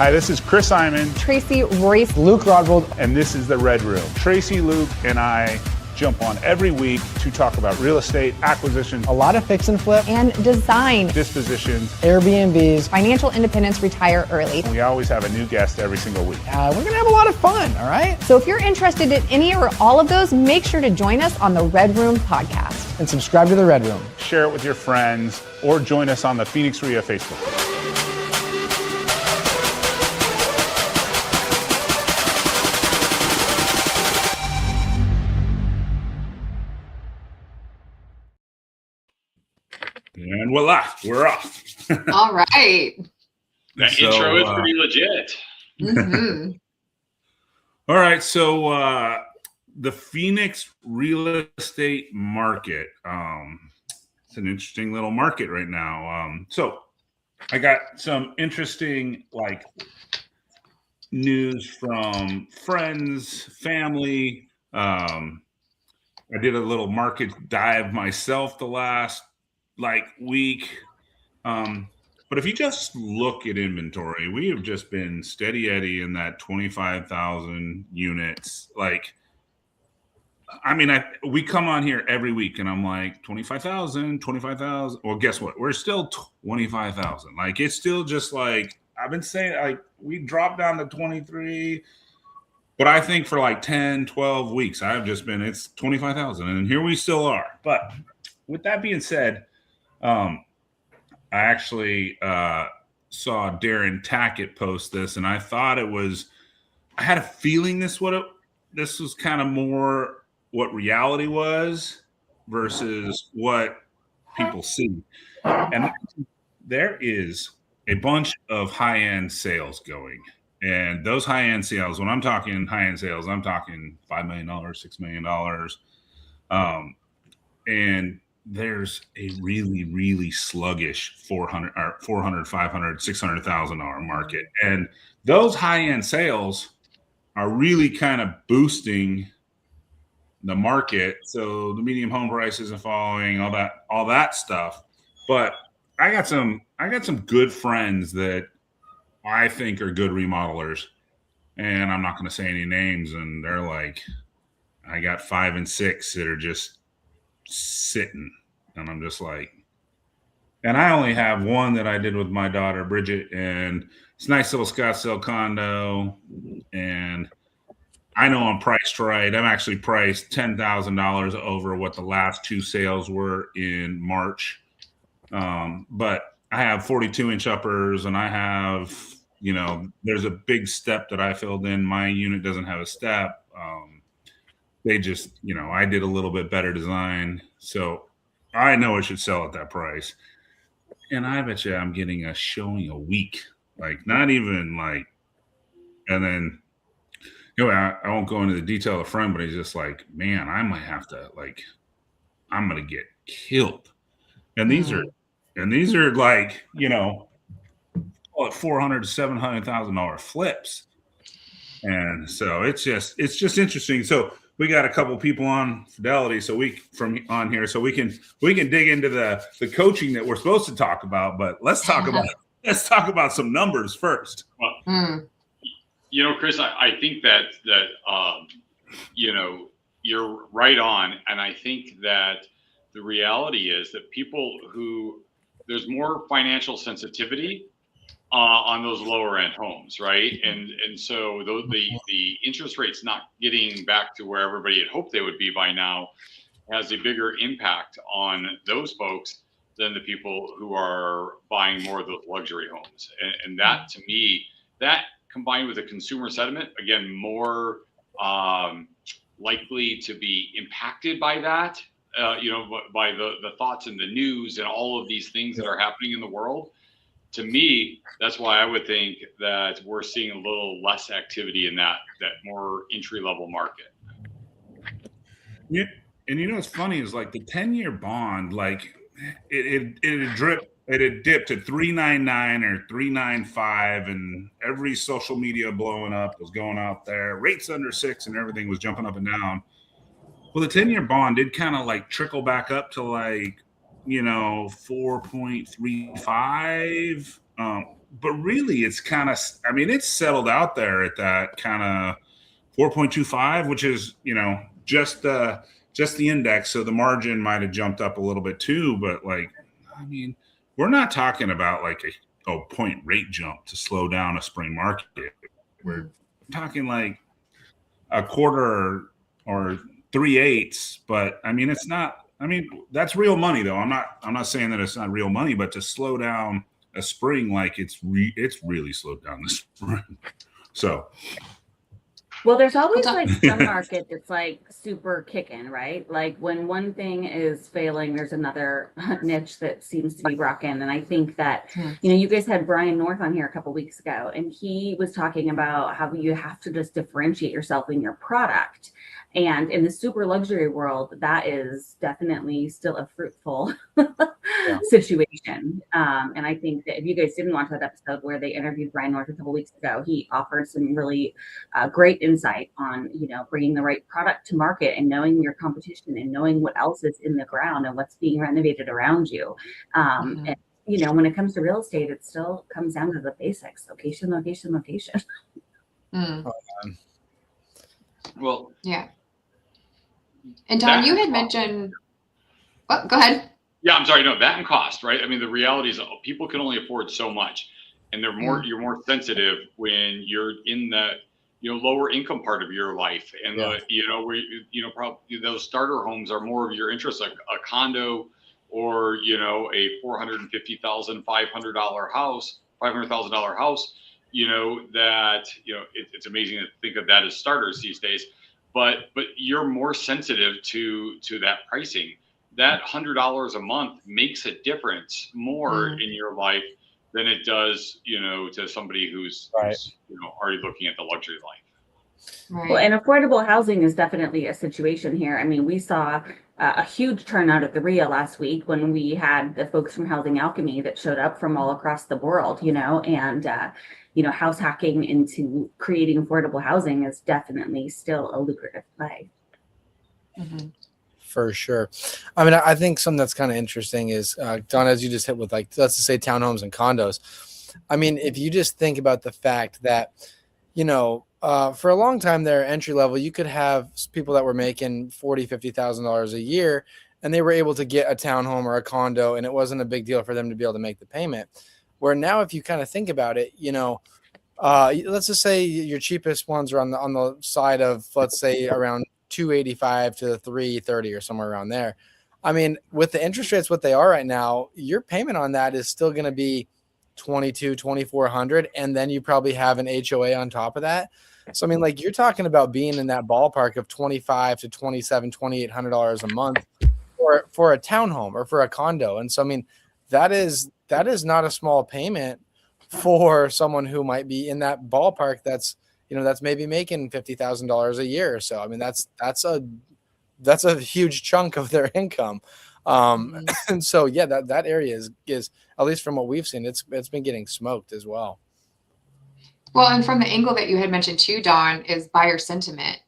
Hi, this is Chris Simon, Tracy, Royce, Luke Rodvold, and this is the Redroom. Tracy, Luke, and I jump on every week to talk about real estate, acquisition, a lot of fix and flip, and design, dispositions, Airbnbs, financial independence, retire early. We always have a new guest every single week. We're going to have a lot of fun, all right? So if you're interested in any or all of those, make sure to join us on the Redroom podcast. And subscribe to the Redroom. Share it with your friends or join us on the Phoenix RIA Facebook. And voila, we're off. All right. That intro is pretty legit. Mm-hmm. All right, so the Phoenix real estate market, it's an interesting little market right now. So I got some interesting news from friends, family. I did a little market dive myself the last week. But if you just look at inventory, we have just been steady Eddie in that 25,000 units. We come on here every week and I'm like 25,000. Well, guess what? We're still 25,000. It's still just I've been saying, we dropped down to 23, but I think for 10, 12 weeks, I've just been, it's 25,000 and here we still are. But with that being said, I actually saw Darren Tackett post this, and I thought I had a feeling this was kind of more what reality was versus what people see. And there is a bunch of high-end sales going. And those high-end sales, when I'm talking high-end sales, I'm talking $5 million, $6 million. And there's a really, really sluggish $400, $500, $600,000 market. And those high-end sales are really kind of boosting the market. So the medium home price isn't following all that stuff. But I got some good friends that I think are good remodelers. And I'm not going to say any names. And they're I got 5 and 6 that are just sitting, and I'm just and I only have one that I did with my daughter Bridget, and it's a nice little Scottsdale condo, and I know I'm priced right. I'm actually priced $10,000 over what the last 2 sales were in March, but I have 42-inch uppers, and I have there's a big step that I filled in. My unit doesn't have a step. They just, I did a little bit better design. So I know it should sell at that price. And I bet you I'm getting a showing a week. Not even and then, I won't go into the detail of the friend, but he's just man, I might have to, I'm going to get killed. And these are call it $400,000 to $700,000 flips. And so it's just interesting. So we got a couple people on Fidelity, so we can dig into the coaching that we're supposed to talk about. But let's talk about some numbers first. Well, Chris, I think that you're right on, and I think that the reality is that people there's more financial sensitivity on those lower end homes, right? And so the interest rates not getting back to where everybody had hoped they would be by now has a bigger impact on those folks than the people who are buying more of those luxury homes. And that, to me, that combined with the consumer sentiment, again, more likely to be impacted by that, by the thoughts in the news and all of these things that are happening in the world. To me, that's why I would think that we're seeing a little less activity in that more entry-level market. Yeah, and what's funny is the 10-year bond, it had dipped to 3.99 or 3.95, and every social media blowing up was going out there. Rates under 6, and everything was jumping up and down. Well, the 10-year bond did kind of trickle back up to 4.35. but really it's kind of, I mean, it's settled out there at that kind of 4.25, which is, just the index. So the margin might have jumped up a little bit too, but like, I mean, we're not talking about like a point rate jump to slow down a spring market. We're talking like a quarter or 3/8, but I mean, it's not, I mean, that's real money though. I'm not saying that it's not real money, but to slow down a spring, like it's really slowed down this spring. So, well, there's always like some market that's like super kicking, right? Like when one thing is failing, there's another niche that seems to be rocking. And I think that, you guys had Brian North on here a couple weeks ago, and he was talking about how you have to just differentiate yourself in your product. And in the super luxury world, that is definitely still a fruitful situation. And I think that if you guys didn't watch that episode where they interviewed Brian North a couple weeks ago, he offered some really great insight on, bringing the right product to market and knowing your competition and knowing what else is in the ground and what's being renovated around you. And, when it comes to real estate, it still comes down to the basics: location, location, location. Well, yeah. And Don, you had mentioned, oh, go ahead. Yeah, I'm sorry. No, that and cost, right? I mean, the reality is people can only afford so much, and you're more sensitive when you're in the, lower income part of your life, and probably those starter homes are more of your interest, like a condo or a $450,000, $500,000 house, it's amazing to think of that as starters these days. But you're more sensitive to that pricing. That $100 a month makes a difference more in your life than it does, to somebody who's already looking at the luxury life. Right. Well, and affordable housing is definitely a situation here. I mean, we saw a huge turnout at the RIA last week when we had the folks from Housing Alchemy that showed up from all across the world, and house hacking into creating affordable housing is definitely still a lucrative play. For sure. I mean, I think something that's kind of interesting is, Don, as you just hit with, like, let's just say townhomes and condos. I mean, if you just think about the fact that, for a long time there, entry level, you could have people that were making $40,000, $50,000 a year, and they were able to get a townhome or a condo, and it wasn't a big deal for them to be able to make the payment. Where now, if you kind of think about it, let's just say your cheapest ones are on the side of, let's say, around 285 to 330 or somewhere around there. I mean, with the interest rates what they are right now, your payment on that is still going to be $2,400, and then you probably have an HOA on top of that. So I mean, like, you're talking about being in that ballpark of $2,500 to $2,700, $2,800 a month for a townhome or for a condo. And so I mean, that is not a small payment for someone who might be in that ballpark that's maybe making $50,000 a year or so. I mean, that's a huge chunk of their income. And so, yeah, that area is, at least from what we've seen, it's been getting smoked as well. Well, and from the angle that you had mentioned too, Don, is buyer sentiment.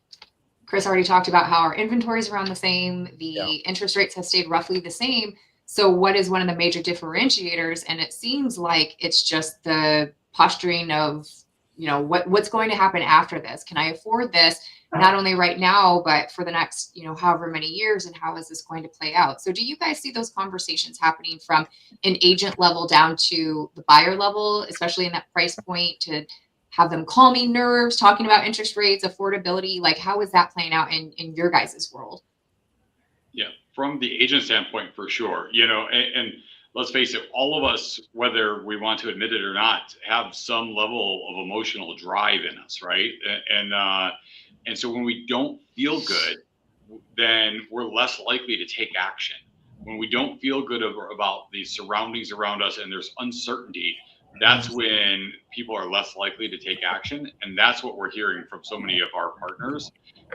Chris already talked about how our inventory is around the same. The interest rates have stayed roughly the same. So what is one of the major differentiators? And it seems like it's just the posturing of, what's going to happen after this? Can I afford this? Not only right now, but for the next, however many years, and how is this going to play out? So do you guys see those conversations happening from an agent level down to the buyer level, especially in that price point, to have them calming nerves, talking about interest rates, affordability? Like, how is that playing out in your guys' world? Yeah, from the agent standpoint, for sure. And let's face it, all of us, whether we want to admit it or not, have some level of emotional drive in us, right? And so when we don't feel good, then we're less likely to take action. When we don't feel good about the surroundings around us and there's uncertainty, that's when people are less likely to take action. And that's what we're hearing from so many of our partners,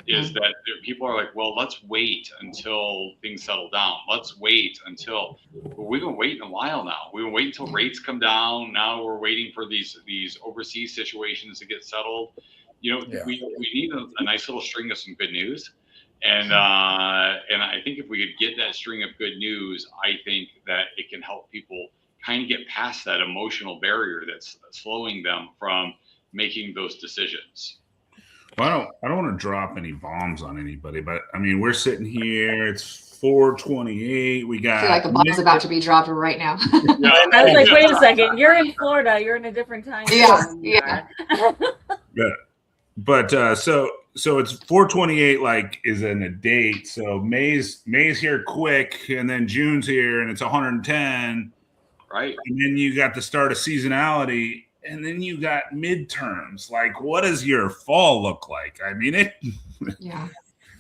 is that people are like, well, let's wait until things settle down. Let's wait until, well, we've been waiting a while now. We've been waiting until rates come down. Now we're waiting for these overseas situations to get settled. We need a nice little string of some good news. And I think if we could get that string of good news, I think that it can help people kind of get past that emotional barrier that's slowing them from making those decisions. Well, I don't want to drop any bombs on anybody, but I mean, we're sitting here. It's 4:28. We I got. feel like a bomb's about to be dropped right now. Yeah. I was like, wait a second, you're in Florida, you're in a different time Yeah, zone. yeah. Yeah. But so it's 4:28. Like is in a date. So May's here quick, and then June's here, and it's 110. Right. And then you got the start of seasonality, and then you got midterms. Like, what does your fall look like? I mean, Yeah.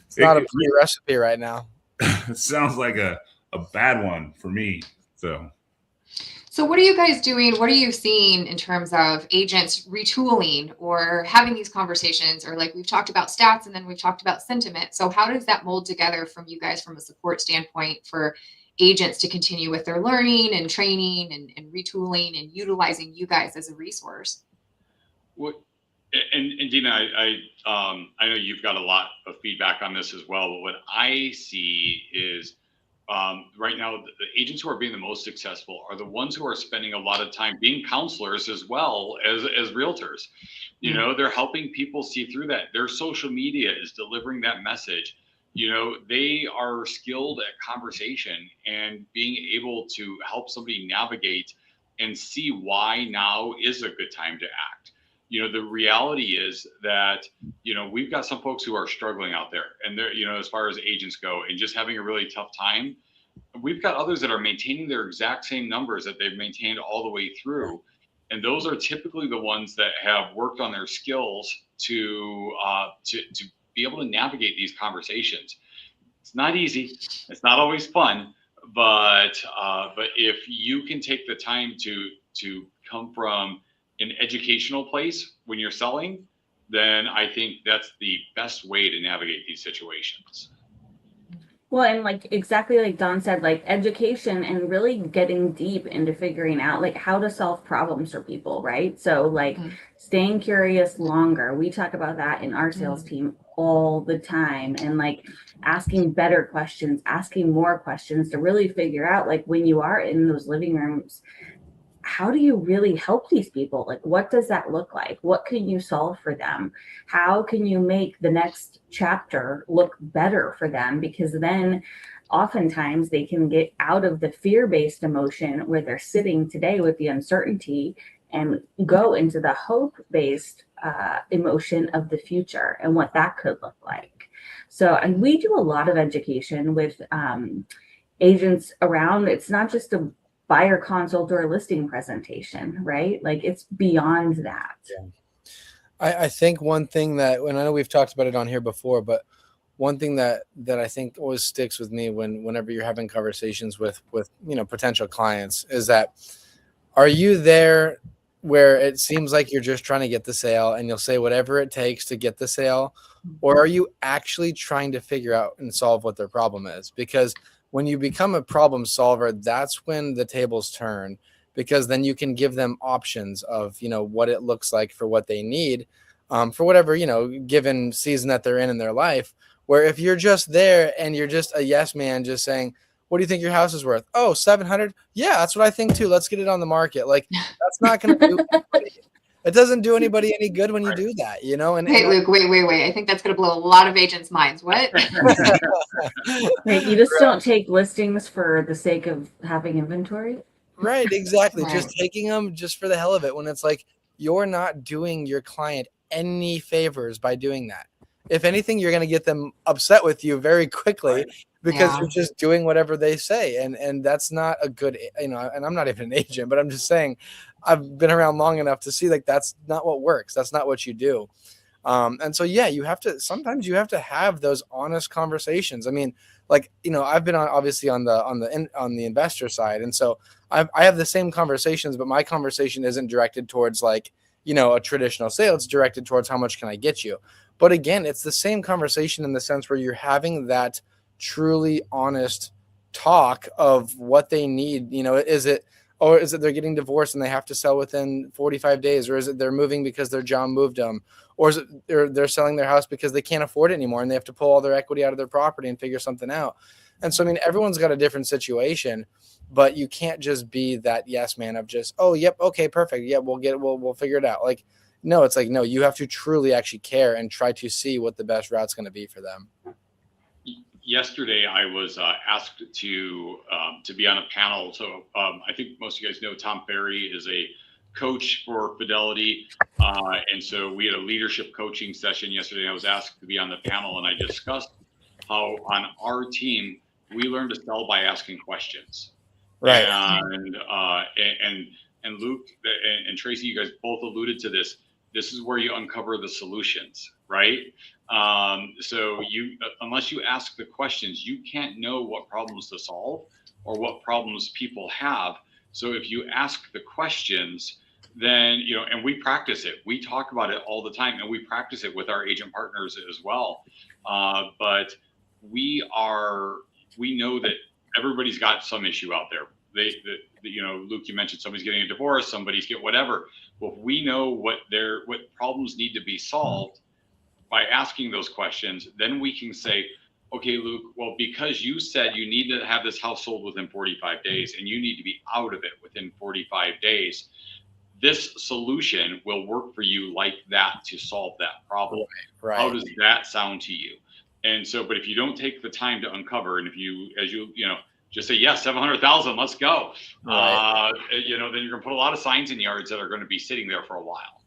It's not a pretty recipe right now. it sounds like a bad one for me. So what are you guys doing? What are you seeing in terms of agents retooling or having these conversations? Or like we've talked about stats and then we've talked about sentiment. So how does that mold together from you guys from a support standpoint for agents to continue with their learning and training and retooling and utilizing you guys as a resource? And Dena, I know you've got a lot of feedback on this as well, but what I see is right now, the agents who are being the most successful are the ones who are spending a lot of time being counselors as well as realtors. You know, they're helping people see through that. Their social media is delivering that message. You know, they are skilled at conversation and being able to help somebody navigate and see why now is a good time to act. You know, the reality is that, you know, we've got some folks who are struggling out there and they're, you know, as far as agents go and just having a really tough time. We've got others that are maintaining their exact same numbers that they've maintained all the way through. And those are typically the ones that have worked on their skills to be able to navigate these conversations. It's not easy. It's not always fun, but if you can take the time to come from an educational place when you're selling, then I think that's the best way to navigate these situations. Well, and like exactly like Don said, like education and really getting deep into figuring out like how to solve problems for people, right? So like staying curious longer. We talk about that in our sales team all the time, and like asking better questions, asking more questions to really figure out like when you are in those living rooms, how do you really help these people? Like, what does that look like? What can you solve for them? How can you make the next chapter look better for them? Because then oftentimes they can get out of the fear-based emotion where they're sitting today with the uncertainty and go into the hope-based emotion of the future and what that could look like. So, and we do a lot of education with agents around. It's not just a buyer consult or a listing presentation, right? Like it's beyond that. Yeah. I think one thing that, and I know we've talked about it on here before, but one thing that I think always sticks with me whenever you're having conversations with you know potential clients is that, are you there where it seems like you're just trying to get the sale and you'll say whatever it takes to get the sale, or are you actually trying to figure out and solve what their problem is? Because when you become a problem solver, that's when the tables turn, because then you can give them options of, you know, what it looks like for what they need, for whatever, you know, given season that they're in their life. Where if you're just there and you're just a yes man, just saying, what do you think your house is worth? Oh, 700. Yeah, that's what I think too. Let's get it on the market. Like that's not going to do anybody. It doesn't do anybody any good when you do that, you know? And hey, Luke, wait. I think that's going to blow a lot of agents' minds. What? Right, you just don't take listings for the sake of having inventory. Right, exactly. Right. Just taking them just for the hell of it, when it's like you're not doing your client any favors by doing that. If anything, you're going to get them upset with you very quickly because you're just doing whatever they say. And that's not a good, you know, and I'm not even an agent, but I'm just saying I've been around long enough to see like that's not what works. That's not what you do. And so, yeah, sometimes you have to have those honest conversations. I mean, like, you know, I've been obviously on the investor side. And so I have the same conversations, but my conversation isn't directed towards like, you know, a traditional sale. It's directed towards how much can I get you? But again, it's the same conversation in the sense where you're having that truly honest talk of what they need. You know, is it they're getting divorced and they have to sell within 45 days? Or is it they're moving because their job moved them? Or is it they're selling their house because they can't afford it anymore and they have to pull all their equity out of their property and figure something out? And so, I mean, everyone's got a different situation, but you can't just be that yes man of just, oh, yep, okay, perfect. Yeah, we'll figure it out. Like, no, it's like, no, you have to truly actually care and try to see what the best route's going to be for them. Yesterday, I was asked to be on a panel. So I think most of you guys know Tom Ferry is a coach for Fidelity, and so we had a leadership coaching session yesterday. I was asked to be on the panel, and I discussed how on our team we learn to sell by asking questions. Right. And Luke and Tracy, you guys both alluded to this. This is where you uncover the solutions, right? So unless you ask the questions, you can't know what problems to solve or what problems people have. So if you ask the questions, then, and we practice it. We talk about it all the time, and we practice it with our agent partners as well. But we know that everybody's got some issue out there. Luke, you mentioned somebody's getting a divorce, somebody's get whatever. Well, if we know what problems need to be solved by asking those questions, then we can say, okay, Luke, well, because you said you need to have this house sold within 45 days and you need to be out of it within 45 days, this solution will work for you like that to solve that problem. Right. How does that sound to you? And so, but if you don't take the time to uncover, and if you, just say, yes, 700,000, let's go. Right. Then you're gonna put a lot of signs in yards that are going to be sitting there for a while.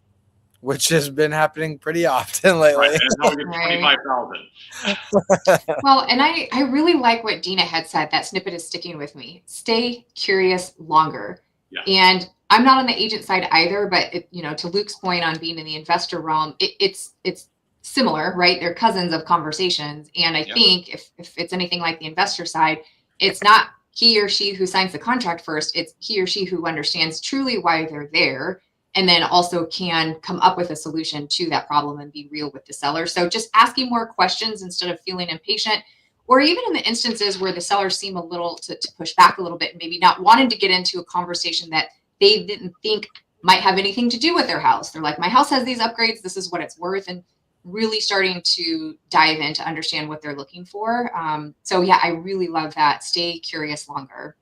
Which has been happening pretty often lately. Right, and now we get 25,000. Well, and I really like what Dena had said. That snippet is sticking with me. Stay curious longer. Yeah. And I'm not on the agent side either, but to Luke's point on being in the investor realm, it's similar, right? They're cousins of conversations. And I think if it's anything like the investor side, it's not he or she who signs the contract first. It's he or she who understands truly why they're there, and then also can come up with a solution to that problem and be real with the seller. So just asking more questions instead of feeling impatient, or even in the instances where the sellers seem a little to push back a little bit, maybe not wanting to get into a conversation that they didn't think might have anything to do with their house. They're like, my house has these upgrades, this is what it's worth. And really starting to dive in to understand what they're looking for. So yeah, I really love that. Stay curious longer.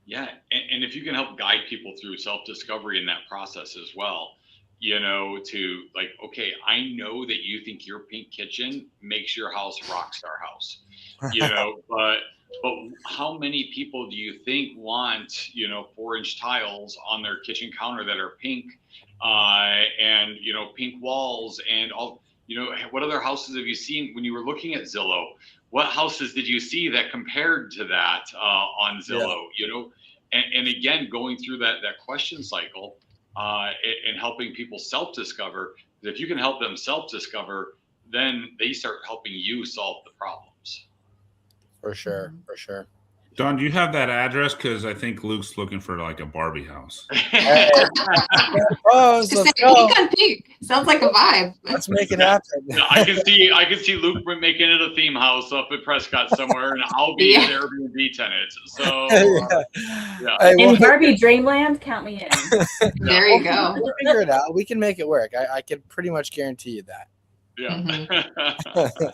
Yeah. And if you can help guide people through self-discovery in that process as well, to like, okay, I know that you think your pink kitchen makes your house a rock star house, but how many people do you think want, 4-inch tiles on their kitchen counter that are pink, and, pink walls and all, what other houses have you seen when you were looking at Zillow? What houses did you see that compared to that, on Zillow, and again, going through that question cycle, and helping people self-discover. If you can help them self-discover, then they start helping you solve the problems. For sure. Don, do you have that address? Because I think Luke's looking for like a Barbie house. Oh, let's go. Pink on pink. Sounds like a vibe. Let's make it happen. I can see Luke making it a theme house up at Prescott somewhere, and I'll be an Airbnb tenant. So yeah. Hey, In Barbie Dreamland, count me in. There you go. We'll figure it out. We can make it work. I can pretty much guarantee you that. Yeah. Mm-hmm.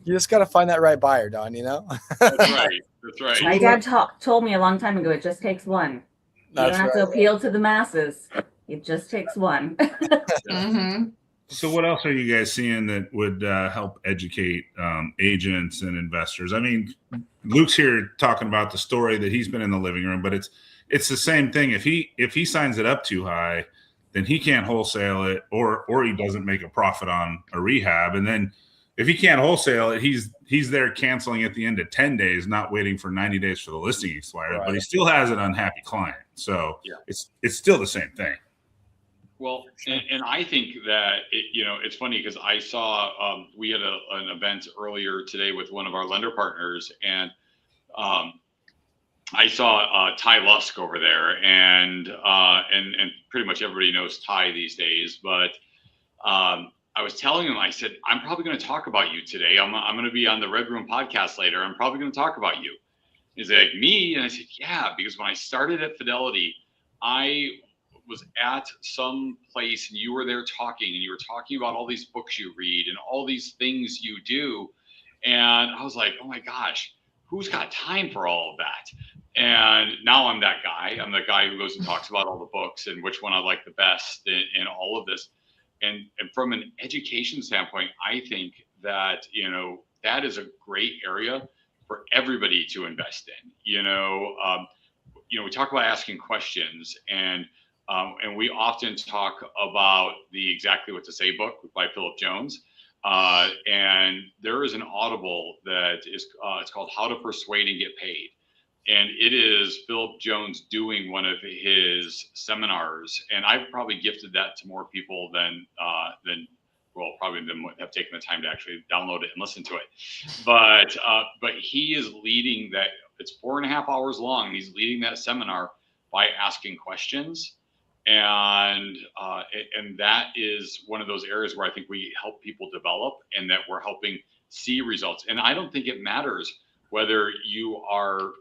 You just got to find that right buyer, Don, That's right. My dad told me a long time ago, it just takes one. You don't have to appeal to the masses. It just takes one. Mm-hmm. So what else are you guys seeing that would help educate agents and investors? I mean, Luke's here talking about the story that he's been in the living room, but it's the same thing. If he signs it up too high, then he can't wholesale it, or he doesn't make a profit on a rehab. And then if he can't wholesale it, he's there canceling at the end of 10 days, not waiting for 90 days for the listing to expire, but he still has an unhappy client. So it's still the same thing. Well, and I think that it's funny because I saw we had an event earlier today with one of our lender partners, and I saw Ty Lusk over there, and pretty much everybody knows Ty these days. But I was telling him, I said, I'm probably going to talk about you today. I'm going to be on the Redroom podcast later. I'm probably going to talk about you. He's like, me? And I said, yeah, because when I started at Fidelity, I was at some place and you were there talking, and you were talking about all these books you read and all these things you do. And I was like, oh my gosh, who's got time for all of that? And now I'm that guy. I'm the guy who goes and talks about all the books and which one I like the best in all of this. And from an education standpoint, I think that, that is a great area for everybody to invest in. We talk about asking questions, and we often talk about the Exactly What to Say book by Philip Jones. And there is an Audible that is it's called How to Persuade and Get Paid. And it is Philip Jones doing one of his seminars. And I've probably gifted that to more people than have taken the time to actually download it and listen to it. But he is leading that. It's 4.5 hours long. He's leading that seminar by asking questions. And that is one of those areas where I think we help people develop, and that we're helping see results. And I don't think it matters whether you are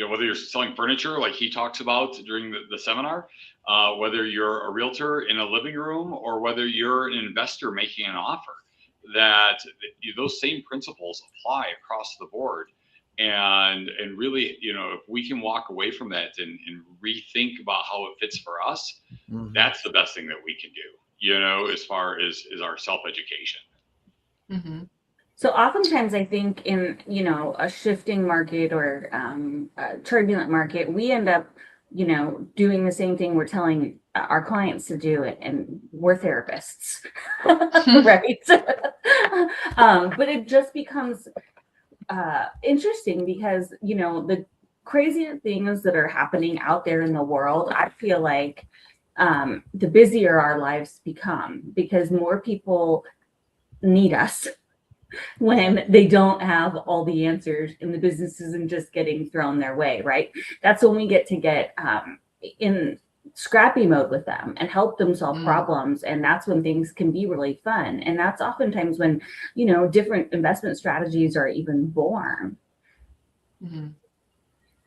whether you're selling furniture like he talks about during the seminar, whether you're a realtor in a living room, or whether you're an investor making an offer, that those same principles apply across the board. And really, if we can walk away from that and rethink about how it fits for us, that's the best thing that we can do, as far as our self-education. Mm-hmm. So oftentimes I think in, a shifting market or a turbulent market, we end up, doing the same thing we're telling our clients to do, and we're therapists, right? But it just becomes interesting because, the crazy things that are happening out there in the world, I feel like the busier our lives become, because more people need us when they don't have all the answers and the business isn't just getting thrown their way, right? That's when we get in scrappy mode with them and help them solve problems. And that's when things can be really fun. And that's oftentimes when, different investment strategies are even born. Mm-hmm.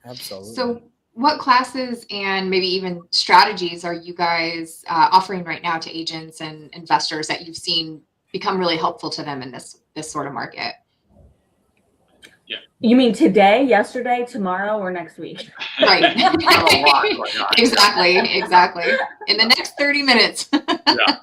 Absolutely. So what classes and maybe even strategies are you guys offering right now to agents and investors that you've seen become really helpful to them in this sort of market? Yeah. You mean today, yesterday, tomorrow, or next week? Right. Exactly. In the next 30 minutes. Yeah.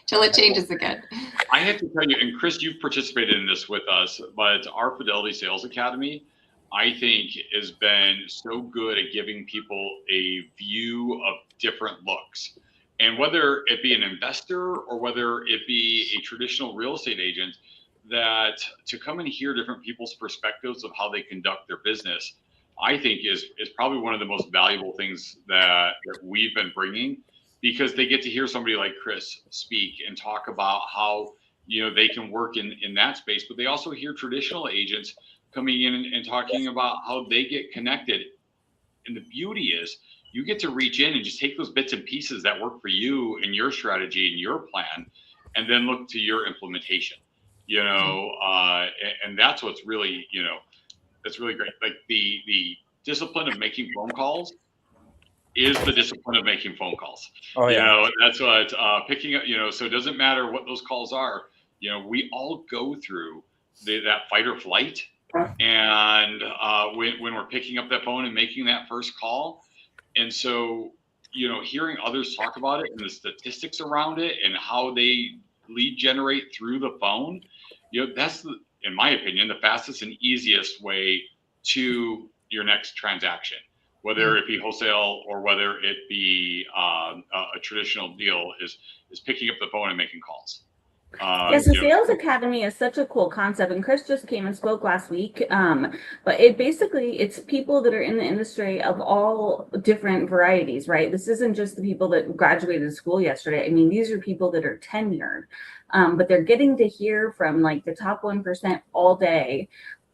Till it changes again. I have to tell you, and Chris, you've participated in this with us, but our Fidelity Sales Academy, I think, has been so good at giving people a view of different looks. And whether it be an investor or whether it be a traditional real estate agent, that to come and hear different people's perspectives of how they conduct their business, I think is probably one of the most valuable things that we've been bringing, because they get to hear somebody like Chris speak and talk about how, they can work in that space, but they also hear traditional agents coming in and talking about how they get connected. And the beauty is, you get to reach in and just take those bits and pieces that work for you and your strategy and your plan, and then look to your implementation, and that's what's really, that's really great. Like the discipline of making phone calls is the discipline of making phone calls. Oh, yeah. That's what picking up, so it doesn't matter what those calls are. We all go through that fight or flight. And when we're picking up that phone and making that first call. And so, hearing others talk about it and the statistics around it and how they lead generate through the phone, that's, in my opinion, the fastest and easiest way to your next transaction, whether it be wholesale or whether it be a traditional deal, is picking up the phone and making calls. Yes, the Sales Academy is such a cool concept, and Chris just came and spoke last week. But it's people that are in the industry of all different varieties, right? This isn't just the people that graduated school yesterday. I mean, these are people that are tenured, but they're getting to hear from like the top 1% all day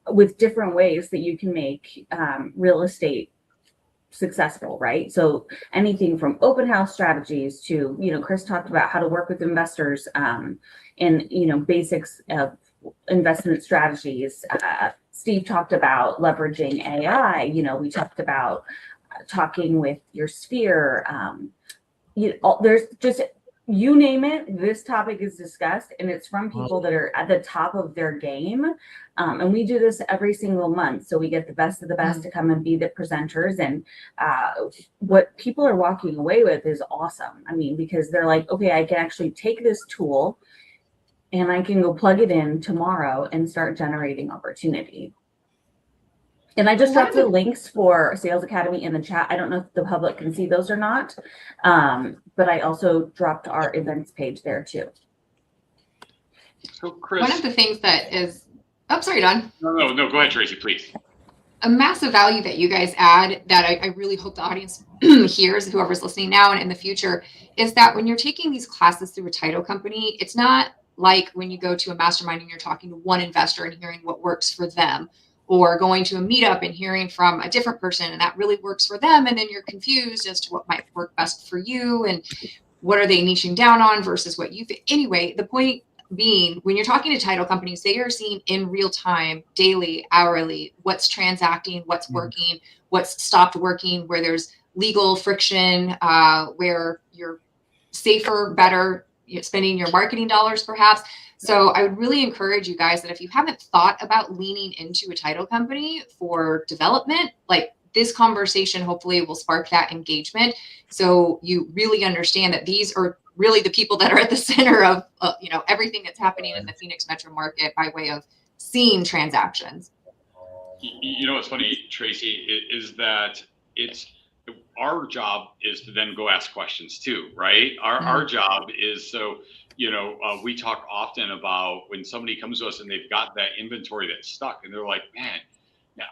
with different ways that you can make real estate successful, right? So anything from open house strategies to, Chris talked about how to work with investors and, basics of investment strategies. Steve talked about leveraging AI. We talked about talking with your sphere. There's just you name it, this topic is discussed, and it's from people that are at the top of their game. And we do this every single month. So we get the best of the best to come and be the presenters. And what people are walking away with is awesome. I mean, because they're like, okay, I can actually take this tool and I can go plug it in tomorrow and start generating opportunity. And I just dropped the links for Sales Academy in the chat. I don't know if the public can see those or not, but I also dropped our events page there too. So Chris, one of the things that is, oh, sorry, Don. No, go ahead, Tracy, please. A massive value that you guys add that I really hope the audience hears, whoever's listening now and in the future, is that when you're taking these classes through a title company, it's not like when you go to a mastermind and you're talking to one investor and hearing what works for them, or going to a meetup and hearing from a different person and that really works for them. And then you're confused as to what might work best for you and what are they niching down on versus what you think. Anyway, the point being, when you're talking to title companies, they are seeing in real time, daily, hourly, what's transacting, what's working, what's stopped working, where there's legal friction, where you're safer, better, spending your marketing dollars perhaps. So I would really encourage you guys that if you haven't thought about leaning into a title company for development, like this conversation hopefully will spark that engagement. So you really understand that these are really the people that are at the center of everything that's happening in the Phoenix metro market by way of seeing transactions. You know what's funny, Tracy, is that our job is to then go ask questions too, right? Our job is we talk often about when somebody comes to us and they've got that inventory that's stuck and they're like, man, yeah,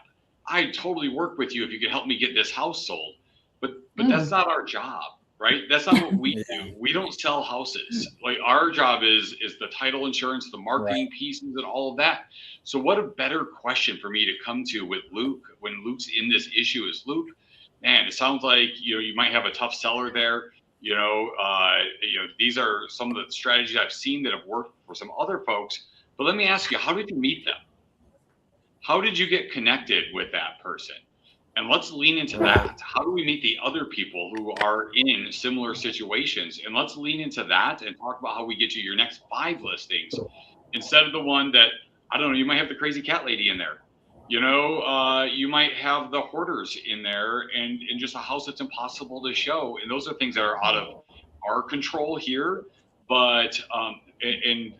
I'd totally work with you if you could help me get this house sold. But that's not our job, right? That's not what we do. We don't sell houses. Like our job is the title insurance, the marketing pieces and all of that. So what a better question for me to come to with Luke when Luke's in this issue is, Luke, man, it sounds like you might have a tough seller there. These are some of the strategies I've seen that have worked for some other folks. But let me ask you, how did you meet them? How did you get connected with that person? And let's lean into that. How do we meet the other people who are in similar situations? And let's lean into that and talk about how we get you your next 5 listings instead of the one that, I don't know, you might have the crazy cat lady in there. You might have the hoarders in there and just a house that's impossible to show. And those are things that are out of our control here. But and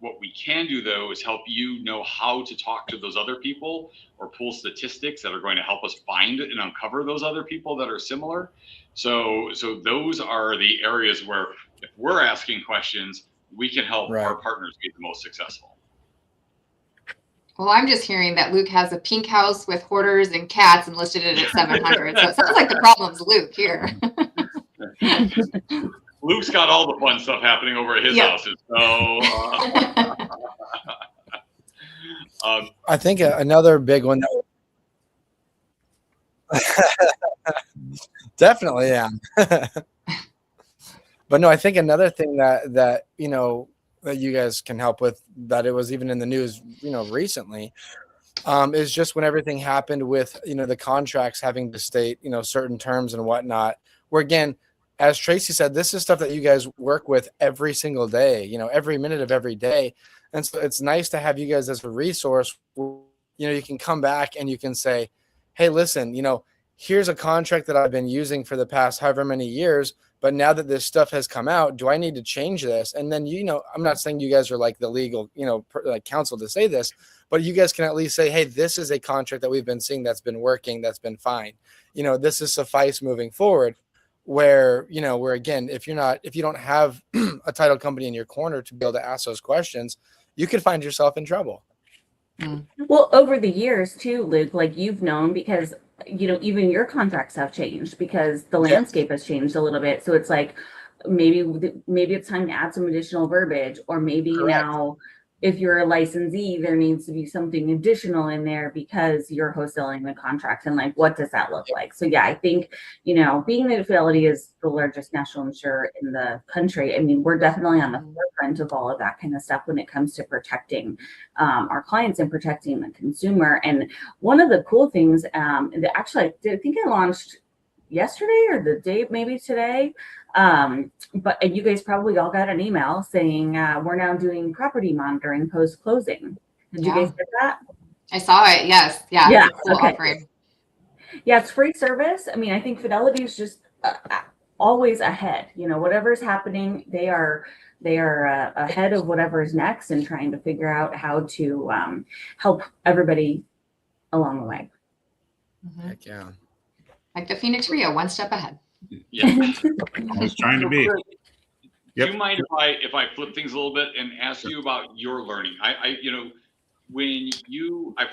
what we can do, though, is help you know how to talk to those other people or pull statistics that are going to help us find and uncover those other people that are similar. So those are the areas where if we're asking questions, we can help our partners be the most successful. Well, I'm just hearing that Luke has a pink house with hoarders and cats and listed it at 700. So it sounds like the problem's Luke here. Luke's got all the fun stuff happening over at his houses. So I think another big one. Definitely, yeah. But no, I think another thing that that you guys can help with, that it was even in the news, recently, is just when everything happened with, the contracts having to state, certain terms and whatnot, where again, as Tracy said, this is stuff that you guys work with every single day, every minute of every day. And so it's nice to have you guys as a resource. You can come back and you can say, hey, listen, here's a contract that I've been using for the past however many years, but now that this stuff has come out, do I need to change this? And then, I'm not saying you guys are like the legal, counsel to say this, but you guys can at least say, hey, this is a contract that we've been seeing that's been working, that's been fine. This is suffice moving forward. Where again, if you don't have a title company in your corner to be able to ask those questions, you could find yourself in trouble. Well, over the years too, Luke, like you've known, because even your contracts have changed because the landscape has changed a little bit. So it's like maybe it's time to add some additional verbiage, or maybe now if you're a licensee, there needs to be something additional in there because you're wholesaling the contract, and like, what does that look like? So yeah, I think, being that Fidelity is the largest national insurer in the country, I mean, we're definitely on the forefront of all of that kind of stuff when it comes to protecting our clients and protecting the consumer. And one of the cool things, actually, I think I launched yesterday or the day maybe today, But you guys probably all got an email saying we're now doing property monitoring post closing. Did you guys get that? I saw it. Yes. Yeah. Yeah. It's a cool offering. Yeah, it's free service. I mean, I think Fidelity is just always ahead. You know, whatever's happening, they are ahead of whatever's next and trying to figure out how to help everybody along the way. Heck yeah. Like the Phoenix Rio, one step ahead. Yeah. I was trying to be. Do you mind if I flip things a little bit and ask you about your learning? I've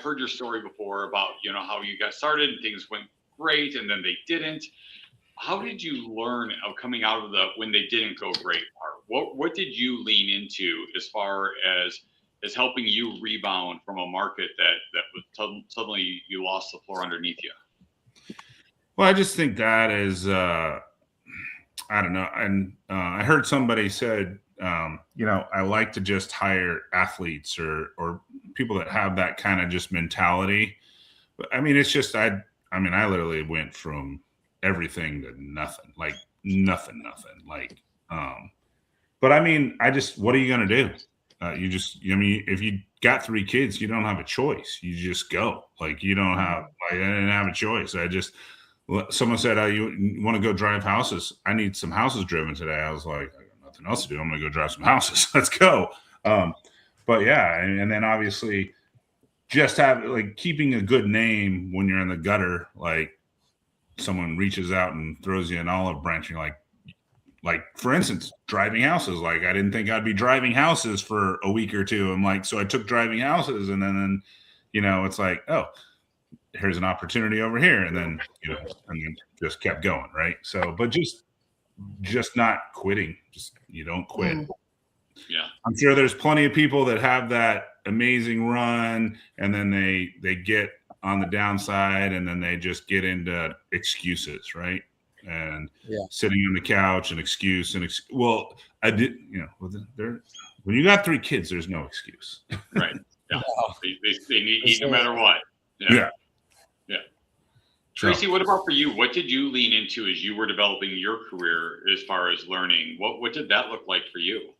heard your story before about, how you got started and things went great and then they didn't. How did you learn of coming out of when they didn't go great part? What did you lean into as far as helping you rebound from a market that was suddenly you lost the floor underneath you? Well, I just think that is, I don't know. And I heard somebody said, I like to just hire athletes or people that have that kind of just mentality. But I mean, it's just, I literally went from everything to nothing, like nothing. Like, but I mean, what are you going to do? If you got 3 kids, you don't have a choice. You just go. Like, I didn't have a choice. Someone said, you want to go drive houses? I need some houses driven today. I was like, I got nothing else to do. I'm going to go drive some houses. Let's go. But yeah. And then obviously just keeping a good name when you're in the gutter, like someone reaches out and throws you an olive branch. And you're like, for instance, driving houses. Like, I didn't think I'd be driving houses for a week or two. I'm like, so I took driving houses and then it's like, oh, here's an opportunity over here. And then, and then just kept going. Right. So, but just not quitting. You don't quit. Yeah. I'm sure there's plenty of people that have that amazing run and then they get on the downside and then they just get into excuses. Right. And sitting on the couch and I did, when you got 3 kids, there's no excuse. Right. Yeah. They need eat no matter what. Yeah. Tracy, what about for you? What did you lean into as you were developing your career as far as learning? What did that look like for you?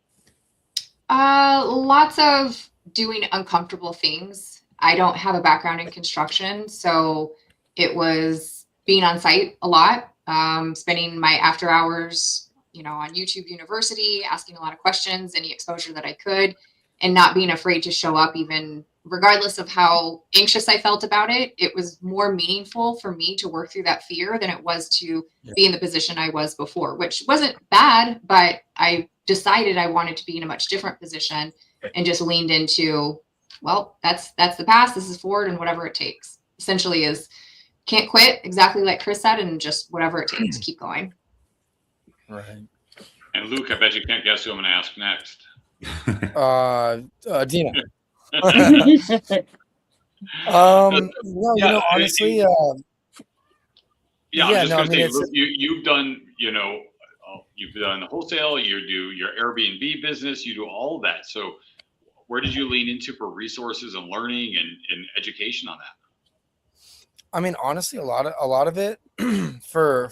Lots of doing uncomfortable things. I don't have a background in construction, so it was being on site a lot, spending my after hours, on YouTube University, asking a lot of questions, any exposure that I could, and not being afraid to show up even regardless of how anxious I felt about it. It was more meaningful for me to work through that fear than it was to be in the position I was before, which wasn't bad, but I decided I wanted to be in a much different position and just leaned into, well, that's the past, this is forward, and whatever it takes. Essentially is can't quit, exactly like Chris said, and just whatever it takes, keep going. Right. And Luke, I bet you can't guess who I'm going to ask next. Dena. Honestly, Luke, you've done, you've done wholesale, you do your Airbnb business, you do all of that. So where did you lean into for resources and learning and education on that? I mean, honestly, a lot of it for,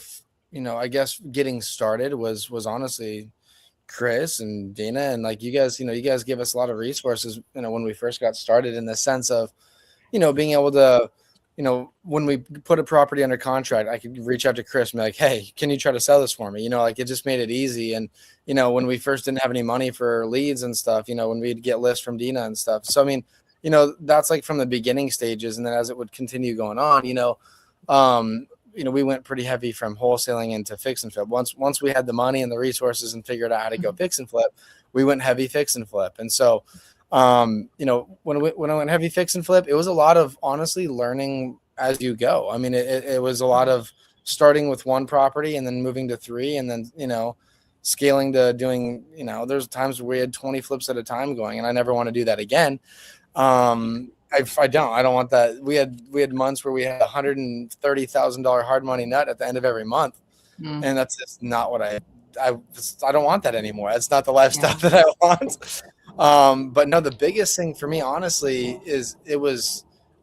I guess getting started was honestly Chris and Dena and like you guys give us a lot of resources, when we first got started, in the sense of, being able to, when we put a property under contract, I could reach out to Chris and be like, hey, can you try to sell this for me? It just made it easy. And, when we first didn't have any money for leads and stuff, when we'd get lists from Dena and stuff. So, I mean, that's like from the beginning stages. And then as it would continue going on, we went pretty heavy from wholesaling into fix and flip. Once we had the money and the resources and figured out how to go fix and flip, we went heavy fix and flip. And so, when I went heavy fix and flip, it was a lot of honestly learning as you go. I mean, it was a lot of starting with 1 property and then moving to 3 and then, scaling to doing, there's times where we had 20 flips at a time going, and I never want to do that again. I don't want that. We had months where we had $130,000 hard money nut at the end of every month. And that's just not what I don't want that anymore. That's not the lifestyle that I want. But no, the biggest thing for me, honestly, is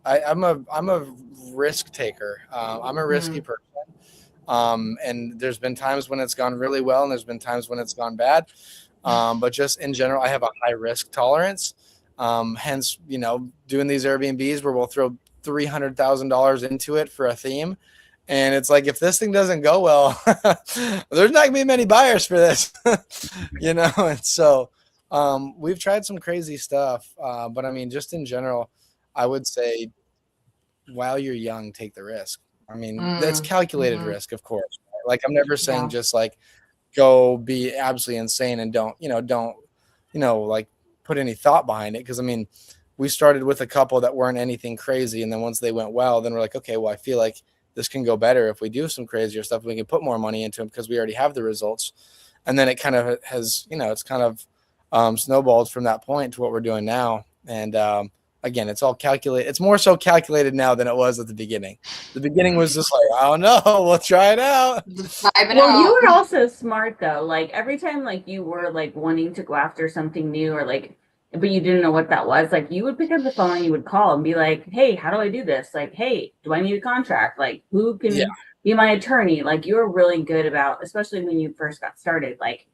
I'm a risk taker. I'm a risky person. And there's been times when it's gone really well, and there's been times when it's gone bad. But just in general, I have a high risk tolerance. Hence, doing these Airbnbs where we'll throw $300,000 into it for a theme. And it's like, if this thing doesn't go well, there's not gonna be many buyers for this, And so we've tried some crazy stuff. But I mean, just in general, I would say while you're young, take the risk. I mean, that's calculated risk, of course. Right? Like, I'm never saying just like go be absolutely insane and don't like put any thought behind it. Cause I mean, we started with a couple that weren't anything crazy. And then once they went well, then we're like, okay, well, I feel like this can go better if we do some crazier stuff. We can put more money into them because we already have the results. And then it kind of has, it's kind of snowballed from that point to what we're doing now. And again, it's all calculated. It's more so calculated now than it was at the beginning. The beginning was just like, I don't know, we'll try it out. Well, you were also smart though. Like every time like you were like wanting to go after something new or like, but you didn't know what that was, like you would pick up the phone and you would call and be like, hey, how do I do this? Like, hey, do I need a contract? Like, who can be my attorney? Like, you were really good about, especially when you first got started, like,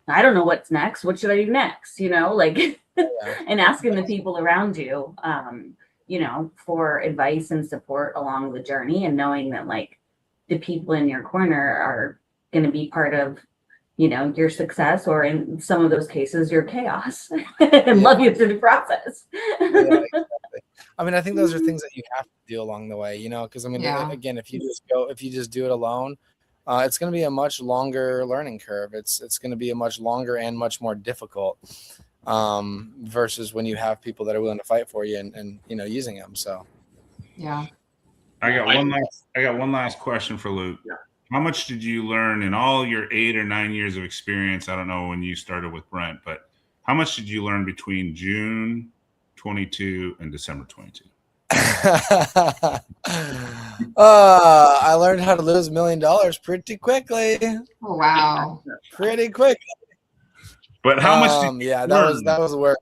I don't know what's next. What should I do next? Like, and asking the people around you, for advice and support along the journey, and knowing that like the people in your corner are going to be part of your success, or in some of those cases, your chaos, and love you through the process. Exactly. I mean, I think those are things that you have to do along the way, because I mean, again, if you just do it alone, it's going to be a much longer learning curve. It's going to be a much longer and much more difficult versus when you have people that are willing to fight for you and using them. So, yeah. I got one last question for Luke. Yeah. How much did you learn in all your 8 or 9 years of experience? I don't know when you started with Brent, but how much did you learn between June 22 and December 22? I learned how to lose $1 million pretty quickly. Oh, wow. Pretty quick. But how much did you learn? that was work.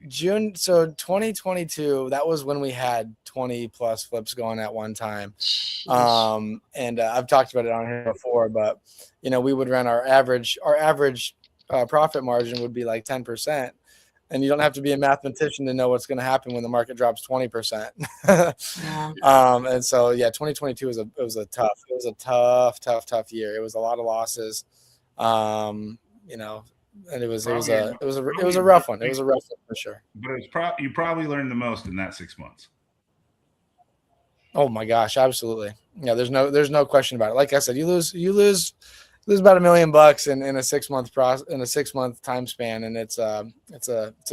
June, so 2022, that was when we had 20 plus flips going at one time. And I've talked about it on here before, but we would run our average profit margin would be like 10%. And you don't have to be a mathematician to know what's going to happen when the market drops 20%. And so, 2022 was a tough year. It was a lot of losses. And it was a rough one. It was a rough one for sure. But you probably learned the most in that 6 months. Oh my gosh, absolutely. Yeah, there's no question about it. Like I said, you lose about $1 million in a 6 month in a 6 month time span, and it's a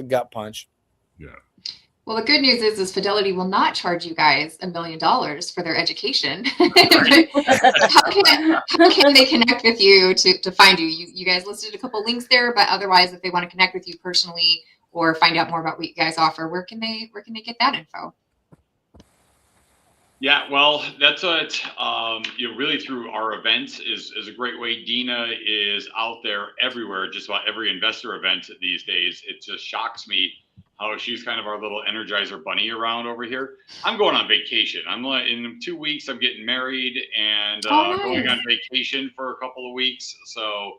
gut punch. Yeah. Well, the good news is Fidelity will not charge you guys $1 million for their education. How can they connect with you to find you? You guys listed a couple links there, but otherwise, if they want to connect with you personally or find out more about what you guys offer, where can they get that info? Yeah, well, that's what really through our events is a great way. Dena is out there everywhere, just about every investor event these days. It just shocks me how she's kind of our little Energizer bunny around over here. I'm going on vacation. In 2 weeks, I'm getting married and nice. Going on vacation for a couple of weeks. So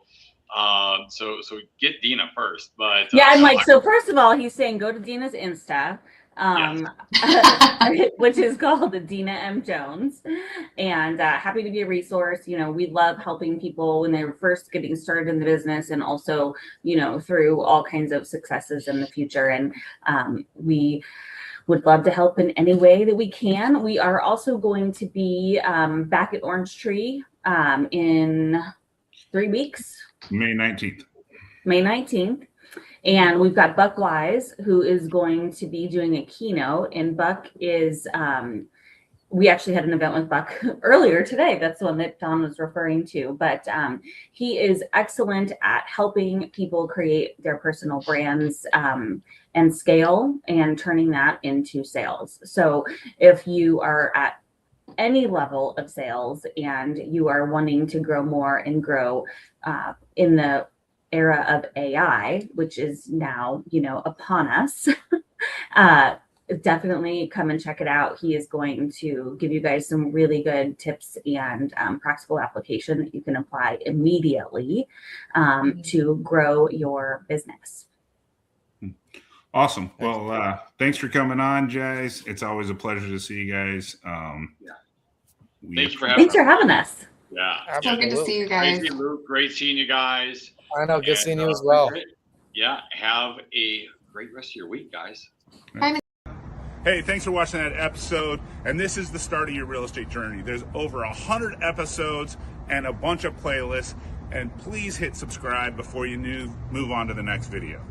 get Dena first. But I'm like, so first of all, he's saying go to Dena's Insta. Which is called the Dena M. Jones, and happy to be a resource. We love helping people when they're first getting started in the business, and also, through all kinds of successes in the future. And we would love to help in any way that we can. We are also going to be back at Orange Tree in 3 weeks. May 19th. And we've got Buck Wise, who is going to be doing a keynote. And Buck is, we actually had an event with Buck earlier today. That's the one that Don was referring to. But he is excellent at helping people create their personal brands and scale and turning that into sales. So if you are at any level of sales and you are wanting to grow more and grow in the era of AI, which is now, upon us, definitely come and check it out. He is going to give you guys some really good tips and practical application that you can apply immediately to grow your business. Awesome. Well, thanks for coming on, guys. It's always a pleasure to see you guys. Thanks for having us. Yeah. So good to see you guys. Tracy, Luke, great seeing you guys. I know. Good seeing you as well. Yeah. Have a great rest of your week, guys. Bye. Hey, thanks for watching that episode. And this is the start of your real estate journey. There's over 100 episodes and a bunch of playlists. And please hit subscribe before you move on to the next video.